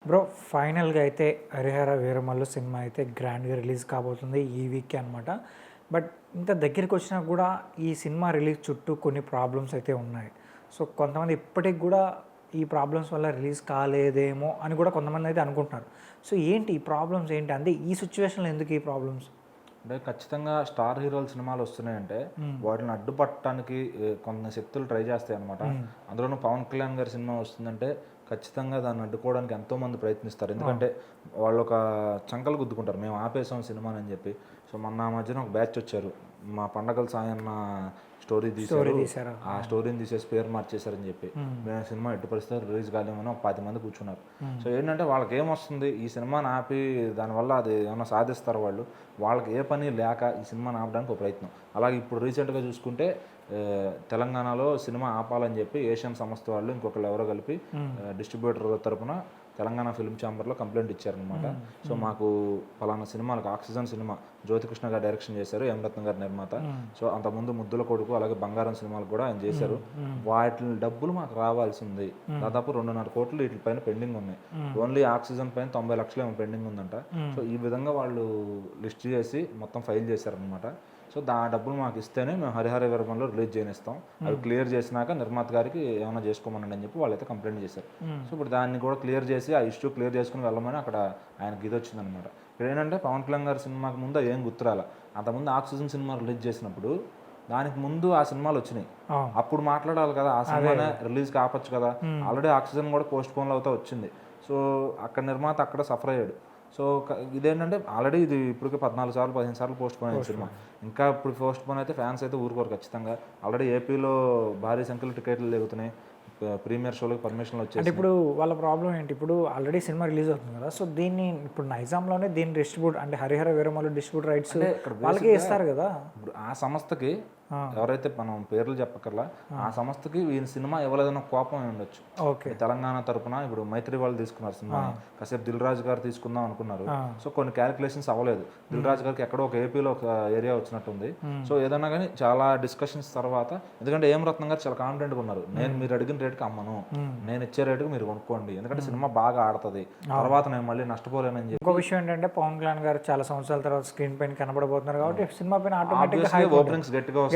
Bro ఫైనల్గా అయితే Harihara Veeramallu cinema అయితే గ్రాండ్గా రిలీజ్ కాబోతుంది ఈ వీక్ అనమాట. బట్ ఇంత దగ్గరికి వచ్చినా కూడా ఈ సినిమా రిలీజ్ చుట్టూ కొన్ని ప్రాబ్లమ్స్ అయితే ఉన్నాయి. సో కొంతమంది ఇప్పటికి కూడా ఈ ప్రాబ్లమ్స్ వల్ల రిలీజ్ కాలేదేమో అని కూడా కొంతమంది అయితే అనుకుంటున్నారు. సో ఏంటి ఈ ప్రాబ్లమ్స్ ఏంటి, అంటే ఈ సిచ్యువేషన్లో ఎందుకు ఈ ప్రాబ్లమ్స్? అంటే ఖచ్చితంగా స్టార్ హీరోల సినిమాలు వస్తున్నాయంటే వాటిని అడ్డుపట్టడానికి కొన్ని శక్తులు ట్రై చేస్తాయి అనమాట. అందులోనూ పవన్ కళ్యాణ్ గారి సినిమా వస్తుందంటే ఖచ్చితంగా దాన్ని అడ్డుకోవడానికి ఎంతోమంది ప్రయత్నిస్తారు. ఎందుకంటే వాళ్ళు ఒక చంకలు గుద్దుకుంటారు, మేము ఆపేసాం సినిమాని అని చెప్పి. సో మొన్న మధ్యన ఒక బ్యాచ్ వచ్చారు, మా పండగల సాయన్న స్టోరీ తీశారు, ఆ స్టోరీని తీసేసి పేరు మార్చేశారని చెప్పి మేము సినిమా ఎట్టి పరిస్థితి రిలీజ్ కాలేమని ఒక 10 మంది కూర్చున్నారు. సో ఏంటంటే వాళ్ళకి ఏమొస్తుంది, ఈ సినిమాని ఆపి దానివల్ల అది ఏమైనా సాధిస్తారు వాళ్ళు, వాళ్ళకి ఏ పని లేక ఈ సినిమాని ఆపడానికి ఒక ప్రయత్నం. అలాగే ఇప్పుడు రీసెంట్గా చూసుకుంటే తెలంగాణలో సినిమా ఆపాలని చెప్పి ఏషియన్ సంస్థ వాళ్ళు ఇంకొకళ్ళు ఎవరో కలిపి డిస్ట్రిబ్యూటర్ తరపున తెలంగాణ ఫిల్మ్ ఛాంబర్లో కంప్లైంట్ ఇచ్చారనమాట. సో మాకు పలానా సినిమాలకు ఆక్సిజన్ సినిమా జ్యోతికృష్ణ గారు డైరెక్షన్ చేశారు, ఎం రత్న గారు నిర్మాత. సో అంతకుముందు ముద్దుల కొడుకు అలాగే బంగారం సినిమాలు కూడా ఆయన చేశారు. వాటి డబ్బులు మాకు రావాల్సింది దాదాపు 2.5 కోట్లు వీటిపైన పెండింగ్ ఉన్నాయి. ఓన్లీ ఆక్సిజన్ పైన 90 లక్షలు ఏమో పెండింగ్ ఉందంట. సో ఈ విధంగా వాళ్ళు లిస్ట్ చేసి మొత్తం ఫైల్ చేశారనమాట. సో డబ్బులు మాకు ఇస్తేనే మేము హరిహర వీరమల్లు రిలీజ్ చేయనిస్తాం, అవి క్లియర్ చేసినాక నిర్మాత గారికి ఏమైనా చేసుకోమనండి అని చెప్పి వాళ్ళైతే కంప్లైంట్ చేశారు. సో ఇప్పుడు దాన్ని కూడా క్లియర్ చేసి ఆ ఇష్యూ క్లియర్ చేసుకుని వెళ్ళమని అక్కడ ఆయనకి ఇది వచ్చిందనమాట. ఇక్కడ ఏంటంటే పవన్ కళ్యాణ్ గారి సినిమాకి ముందు ఏం గుర్తురాల, అంతకుముందు ఆక్సిజన్ సినిమా రిలీజ్ చేసినప్పుడు దానికి ముందు ఆ సినిమాలు వచ్చినాయి, అప్పుడు మాట్లాడాలి కదా, ఆ సినిమానే రిలీజ్కి ఆపచ్చు కదా. ఆల్రెడీ ఆక్సిజన్ కూడా పోస్ట్ పోన్లు అవుతా వచ్చింది. సో అక్కడ నిర్మాత అక్కడ సఫర్ అయ్యాడు. సో ఇదేంటంటే ఆల్రెడీ ఇది ఇప్పటికే 14 సార్లు 15 సార్లు పోస్ట్ పోన్ అయింది సినిమా. ఇంకా ఇప్పుడు పోస్ట్ పోన్ అయితే ఫ్యాన్స్ అయితే ఊరుకోరు ఖచ్చితంగా. ఆల్రెడీ ఏపీలో భారీ సంఖ్యలో టికెట్లు లేగుతున్నాయి, ప్రీమియర్ షోలకు పర్మిషన్లు వచ్చాయి. అంటే ఇప్పుడు వాళ్ళ ప్రాబ్లం ఏంటి, ఇప్పుడు ఆల్రెడీ సినిమా రిలీజ్ అవుతుంది కదా, సో దీన్ని ఇప్పుడు నైజాంలోనే దీన్ని డిస్ట్రిబ్యూట్ అంటే హరిహర వీరమల్లు డిస్ట్రిబ్యూట్ రైట్స్ వాళ్ళకే ఇస్తారు కదా. ఇప్పుడు ఆ సంస్థకి ఎవరైతే మనం పేర్లు చెప్పకర్లా, ఆ సంస్థకి ఈ సినిమా ఇవ్వలేదన్న కోపం ఉండొచ్చు. తెలంగాణ తరపున ఇప్పుడు మైత్రి వాళ్ళు తీసుకున్నారు సినిమా, కాసేపు దిల్ రాజు గారు తీసుకుందాం అనుకున్నారు. సో కొన్ని క్యాలిక్యులేషన్స్ అవ్వలేదు. దిల్ రాజు గారికి ఎక్కడో ఒక ఏపీలో ఒక ఏరియా వచ్చినట్టుంది. సో ఏదన్నా కానీ చాలా డిస్కషన్స్ తర్వాత, ఎందుకంటే ఏం రత్నం గారు చాలా కాన్ఫిడెంట్గా ఉన్నారు, నేను మీరు అడిగిన రేటుకి అమ్మను, నేను ఇచ్చే రేటుకి మీరు కొనుక్కోండి, ఎందుకంటే సినిమా బాగా ఆడుతుంది, తర్వాత నేను మళ్ళీ నష్టపోలేనని చెప్పి. ఇంకో విషయం ఏంటంటే పవన్ కళ్యాణ్ గారు చాలా సంవత్సరాల తర్వాత స్క్రీన్ పైన కనబడబోతున్నారు కాబట్టి సినిమా పైన ఆటోమేటిక్గా ఓపెనింగ్స్ గట్టిగా వస్తాయి.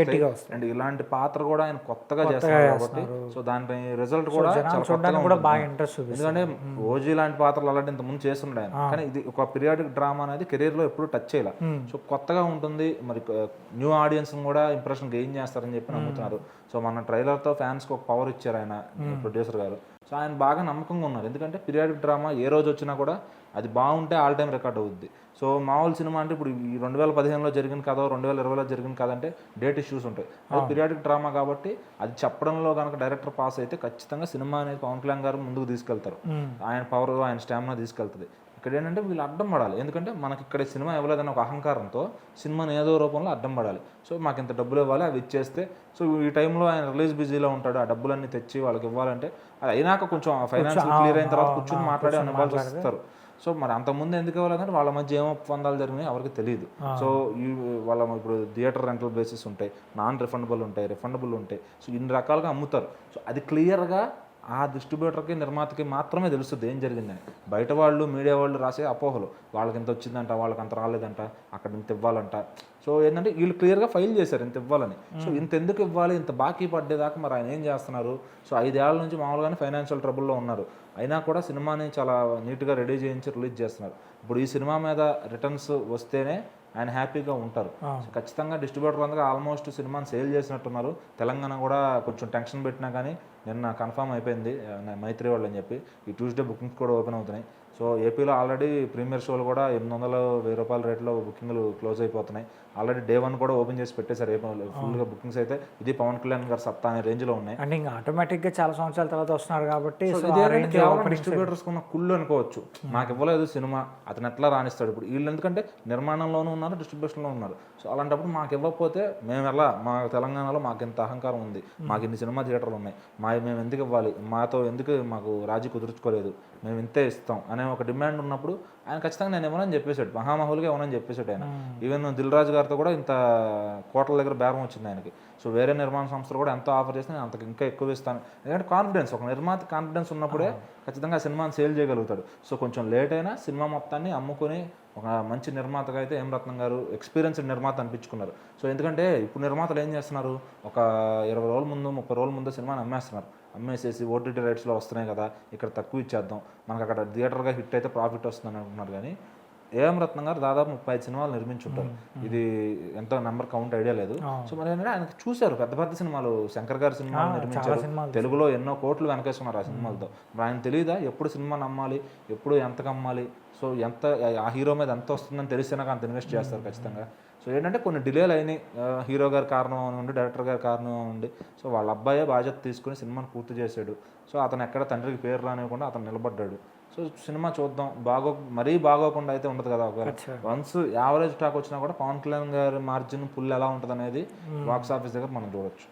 అండ్ ఇలాంటి పాత్ర కూడా ఆయన కొత్తగా చేస్తారు కాబట్టి సో దానిపై రిజల్ట్ కూడా చూడడానికి బాగా ఇంట్రెస్ట్. ఎందుకంటే ఓజీ లాంటి పాత్రలు అలాంటి ఇంత ముందు చేస్తుండే ఆయన, కానీ ఇది ఒక పీరియాడిక్ డ్రామా అనేది కెరీర్ లో ఎప్పుడు టచ్ చేయాలి. సో కొత్తగా ఉంటుంది, మరి న్యూ ఆడియన్స్ కూడా ఇంప్రెషన్ గెయిన్ చేస్తారని చెప్పి నమ్ముతున్నారు. సో మన ట్రైలర్ తో ఫ్యాన్స్ కి ఒక పవర్ ఇచ్చారు ఆయన ప్రొడ్యూసర్ గారు. సో ఆయన బాగా నమ్మకంగా ఉన్నారు, ఎందుకంటే పీరియాడిక్ డ్రామా ఏ రోజు వచ్చినా కూడా అది బాగుంటే ఆల్ టైమ్ రికార్డ్ అవుద్ది. సో మామూలు సినిమా అంటే ఇప్పుడు ఈ 2015లో జరిగిన కథ 2020లో జరిగిన కథ అంటే డేట్ ఇష్యూస్ ఉంటాయి. అది పీరియాడిక్ డ్రామా కాబట్టి అది చెప్పడంలో కనుక డైరెక్టర్ పాస్ అయితే ఖచ్చితంగా సినిమా అనేది పవన్ కళ్యాణ్ గారు ముందుకు తీసుకెళ్తారు, ఆయన పవర్ ఆయన స్టామినా తీసుకెళ్తుంది. ఇక్కడ ఏంటంటే వీళ్ళు అడ్డం పడాలి, ఎందుకంటే మనకి ఇక్కడ సినిమా ఇవ్వలేదన్న ఒక అహంకారంతో సినిమాని ఏదో రూపంలో అడ్డం పడాలి. సో మాకు ఇంత డబ్బులు ఇవ్వాలి, అవి ఇచ్చేస్తే, సో ఈ టైంలో ఆయన రిలీజ్ బిజీలో ఉంటాడు, ఆ డబ్బులన్నీ తెచ్చి వాళ్ళకి ఇవ్వాలంటే అది అయినాక కొంచెం ఫైనాన్షియల్ క్లియర్ అయిన తర్వాత కూర్చొని మాట్లాడి ఇవ్వాల్సి వస్తారు. సో మరి అంతకుముందు ఎందుకు ఇవ్వాలంటే వాళ్ళ మధ్య ఏం ఒప్పందాలు జరిగినాయి ఎవరికి తెలియదు. సో వాళ్ళ ఇప్పుడు థియేటర్ రెంటల్ బేసిస్ ఉంటాయి, నాన్ రిఫండబుల్ ఉంటాయి, రిఫండబుల్ ఉంటాయి. సో ఇన్ని రకాలుగా అమ్ముతారు. సో అది క్లియర్గా ఆ డిస్ట్రిబ్యూటర్కి నిర్మాతకి మాత్రమే తెలుస్తుంది ఏం జరిగిందని. బయట వాళ్ళు మీడియా వాళ్ళు రాసే అపోహలు, వాళ్ళకి ఇంత వచ్చిందంట, వాళ్ళకి అంత రాలేదంట, అక్కడ ఇంత ఇవ్వాలంట. సో ఏంటంటే వీళ్ళు క్లియర్గా ఫైల్ చేశారు ఇంత ఇవ్వాలని. సో ఇంత ఎందుకు ఇవ్వాలి, ఇంత బాకీ పడ్డేదాకా మరి ఆయన ఏం చేస్తున్నారు? సో 5 ఏళ్ల నుంచి మామూలుగానే ఫైనాన్షియల్ ట్రబుల్లో ఉన్నారు, అయినా కూడా సినిమాని చాలా నీట్గా రెడీ చేయించి రిలీజ్ చేస్తున్నారు. ఇప్పుడు ఈ సినిమా మీద రిటర్న్స్ వస్తేనే ఆయన హ్యాపీగా ఉంటారు. ఖచ్చితంగా డిస్ట్రిబ్యూటర్ అందరూ ఆల్మోస్ట్ సినిమాని సేల్ చేసినట్టున్నారు. తెలంగాణ కూడా కొంచెం టెన్షన్ పెట్టినా కానీ నిన్న కన్ఫర్మ్ అయిపోయింది మైత్రి వాళ్ళు అని చెప్పి. ఈ ట్యూస్డే బుకింగ్స్ కూడా ఓపెన్ అవుతున్నాయి. సో ఏపీలో ఆల్రెడీ ప్రీమియర్ షోలు కూడా 800-1000 రూపాయల రేట్లో బుకింగ్లు క్లోజ్ అయిపోతున్నాయి. ఆల్రెడీ డే 1 కూడా ఓపెన్ చేసి పెట్టేశారు. ఫుల్గా బుకింగ్స్ అయితే ఇది పవన్ కళ్యాణ్ గారు సత్తా అనే రేంజ్లో ఉన్నాయి. అంటే ఇంకా ఆటోమేటిక్గా చాలా సంవత్సరాల తర్వాత వస్తున్నారు కాబట్టి డిస్ట్రిబ్యూటర్స్ ఉన్న కుళ్ళు అనుకోవచ్చు. మాకు ఇవ్వలేదు సినిమా, అతను ఎట్లా రాణిస్తాడు? ఇప్పుడు వీళ్ళు ఎందుకంటే నిర్మాణంలోనూ ఉన్నారు, డిస్ట్రిబ్యూషన్లో ఉన్నారు. సో అలాంటప్పుడు మాకు ఇవ్వకపోతే మేము ఎలా, మా తెలంగాణలో మాకు ఇంత అహంకారం ఉంది, మాకు ఇన్ని సినిమా థియేటర్లు ఉన్నాయి, మేము ఎందుకు ఇవ్వాలి, మాతో ఎందుకు మాకు రాజీ కుదుర్చుకోలేదు, మేము ఇంతే ఇస్తాం అనే ఒక డిమాండ్ ఉన్నప్పుడు ఆయన ఖచ్చితంగా నేను ఇవ్వనని చెప్పేశాడు, మహామహులుగా ఇవ్వనని చెప్పేశాడు ఆయన. ఈవెన్ దిల్ రాజు గారితో కూడా ఇంత కోట్ల దగ్గర బేరం వచ్చింది ఆయనకి. సో వేరే నిర్మాణ సంస్థలు కూడా ఎంతో ఆఫర్ చేస్తే నేను అంతకు ఇంకా ఎక్కువ ఇస్తాను. ఎందుకంటే కాన్ఫిడెన్స్, ఒక నిర్మాత కాన్ఫిడెన్స్ ఉన్నప్పుడే ఖచ్చితంగా ఆ సినిమాని సేల్ చేయగలుగుతాడు. సో కొంచెం లేట్ అయినా సినిమా మొత్తాన్ని అమ్ముకొని ఒక మంచి నిర్మాతగా అయితే ఎం రత్నం గారు ఎక్స్పీరియన్స్డ్ నిర్మాత అనిపించుకున్నారు. సో ఎందుకంటే ఇప్పుడు నిర్మాతలు ఏం చేస్తున్నారు, ఒక 20 రోజుల ముందు 30 రోజుల ముందు సినిమాని అమ్మేస్తున్నారు. అమ్మేసేసి ఓటీటీ రైట్స్లో వస్తున్నాయి కదా, ఇక్కడ తక్కువ ఇచ్చేద్దాం, మనకు అక్కడ థియేటర్గా హిట్ అయితే ప్రాఫిట్ వస్తుందని అనుకుంటున్నారు. కానీ ఏఎం రత్నం గారు దాదాపు 35 సినిమాలు నిర్మించుంటారు. ఇది ఎంతో నెంబర్ కౌంట్ ఐడియా లేదు. సో మరి ఏంటంటే ఆయన చూశారు పెద్ద పెద్ద సినిమాలు, శంకర్ గారి సినిమాలు నిర్మించారు, తెలుగులో ఎన్నో కోట్లు వెనకేసుకున్నారు ఆ సినిమాలతో. మరి ఆయన తెలియదా ఎప్పుడు సినిమా నమ్మాలి, ఎప్పుడు ఎంతకు అమ్మాలి, సో ఎంత ఆ హీరో మీద ఎంత వస్తుందని తెలిస్తేనాక అంత ఇన్వెస్ట్ చేస్తారు ఖచ్చితంగా. సో ఏంటంటే కొన్ని డిలేలు అయినాయి, హీరో గారి కారణం ఉండి, డైరెక్టర్ గారి కారణం ఉండి. సో వాళ్ళ అబ్బాయే బాధ్యత తీసుకుని సినిమాని పూర్తి చేశాడు. సో అతను ఎక్కడ తండ్రికి పేరు రానివ్వకుండా అతను నిలబడ్డాడు. సో సినిమా చూద్దాం, మరీ బాగోకుండా అయితే ఉండదు కదా. ఒకవేళ వన్స్ యావరేజ్ టాక్ వచ్చినా కూడా పవన్ కళ్యాణ్ గారి మార్జిన్ పుల్ ఎలా ఉంటుంది అనేది బాక్స్ ఆఫీస్ దగ్గర మనం చూడొచ్చు.